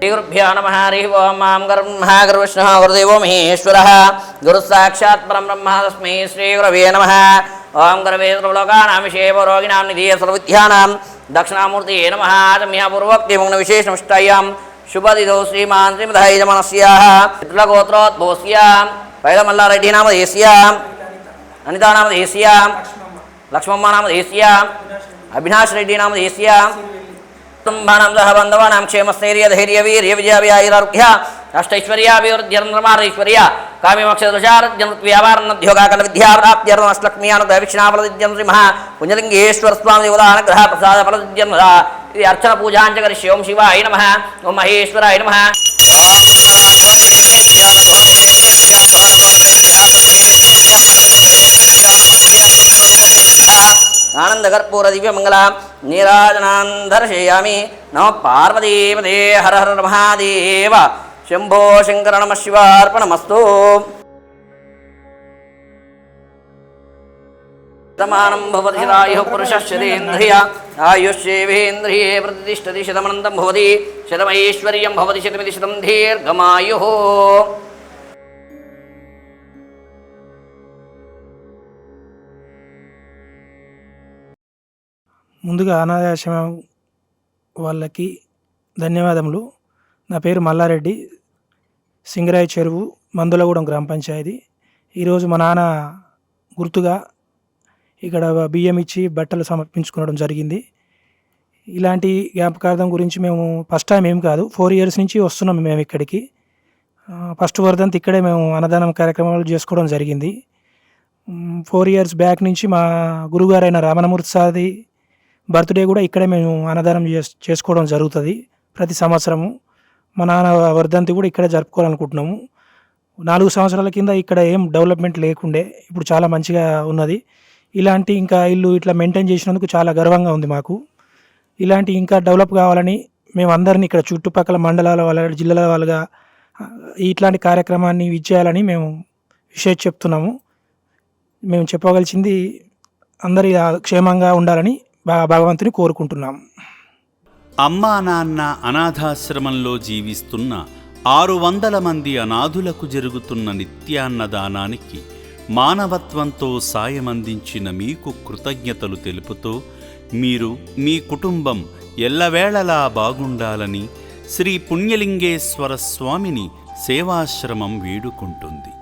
श्रीगुरुभ्यो नमः हरिः ओं मां गुरुर्ब्रह्मा गुरुर्विष्णुः गुरुदेवो महेश्वरः गुरुस्साक्षात् परं ब्रह्म तस्मै श्रीगुरवे नमः। ओं गुरवे सर्वलोकानां विषये रोगिणां निधीये सर्वविद्यानां दक्षिणामूर्तये नमः। आजम्यपूर्वोक्तिमग्नविशेषनिष्ठायां शुभदिदौ श्रीमान् श्रीमदहैजमनस्याः पितृगोत्रोद्भवस्य पैलमल्लारेड्डी नामधेयस्य अनिता नामधेयस्य लक्ष्मम्मा नामधेयस्य अविनाश रेड्डी नामधेयस्य कुटुंबानां सह बान्धवानां क्षेमस्थैर्य धैर्य वीर्य विजय व्यायुरारोग्य अष्टैश्वर्याभिवृद्ध्यर्मैश्वर्य काम्यमोक्षदोषार्जनव्यापारनद्योगाकलविद्याप्राप्त्यर्थम् अष्टलक्ष्मीयानुग्रहवीक्षणाफलदिद्यं श्रीमः पुण्यलिङ्गेश्वर स्वामी देवतानुग्रह प्रसाद फलदिद्यं इति अर्चन पूजां च करिष्ये। ओं शिवाय नमः। ओं महेश्वराय नमः। आनंदकर्पूर दिव्यमंगला नीराजनान् दर्शयामि। नमः पार्वतीपते हर हर महादेव शंभो शंकर नमः शिवार्पणमस्तु। शतमानं भवति शतायुः पुरुषः शतेन्द्रिय आयुष्येवेन्द्रिये प्रतिष्ठति शतमनन्तं भवति शतमैश्वर्यं भवति शतमिति शतं दीर्घमायुः। ముందుగా అనాథాశ్రమం వాళ్ళకి ధన్యవాదములు. నా పేరు మల్లారెడ్డి, సింగరాయి చెరువు, మందులగూడెం గ్రామ పంచాయతీ. ఈరోజు మా నాన్న గుర్తుగా ఇక్కడ బియ్యం ఇచ్చి బట్టలు సమర్పించుకోవడం జరిగింది. ఇలాంటి జ్ఞాపకార్థం గురించి మేము ఫస్ట్ టైం ఏం కాదు, 4 years నుంచి వస్తున్నాం మేము ఇక్కడికి. ఫస్ట్ వర్ధంతి ఇక్కడే మేము అన్నదానం కార్యక్రమాలు చేసుకోవడం జరిగింది. 4 years బ్యాక్ నుంచి మా గురుగారైన రమణమూర్తి సార్ది బర్త్డే కూడా ఇక్కడే మేము అన్నదానం చేసుకోవడం జరుగుతుంది ప్రతి సంవత్సరము. మా నాన్న వర్ధంతి కూడా ఇక్కడే జరుపుకోవాలనుకుంటున్నాము. 4 సంవత్సరాల కింద ఇక్కడ ఏం డెవలప్మెంట్ లేకుండే, ఇప్పుడు చాలా మంచిగా ఉన్నది. ఇలాంటి ఇంకా ఇల్లు ఇట్లా మెయింటైన్ చేసినందుకు చాలా గర్వంగా ఉంది మాకు. ఇలాంటి ఇంకా డెవలప్ కావాలని మేము అందరినీ ఇక్కడ చుట్టుపక్కల మండలాల వాళ్ళ జిల్లాల వాళ్ళగా ఇట్లాంటి కార్యక్రమాన్ని విచ్చేయాలని మేము విషయం చెప్తున్నాము. మేము చెప్పగలిసింది అందరి క్షేమంగా ఉండాలని భగవంతుని కోరుకుంటున్నాం. అమ్మా నాన్న అనాథాశ్రమంలో జీవిస్తున్న 600 మంది అనాథులకు జరుగుతున్న నిత్యాన్నదానానికి మానవత్వంతో సాయమందించిన మీకు కృతజ్ఞతలు తెలుపుతూ మీరు మీ కుటుంబం ఎల్లవేళలా బాగుండాలని శ్రీ పుణ్యలింగేశ్వర స్వామిని సేవాశ్రమం వేడుకుంటుంది.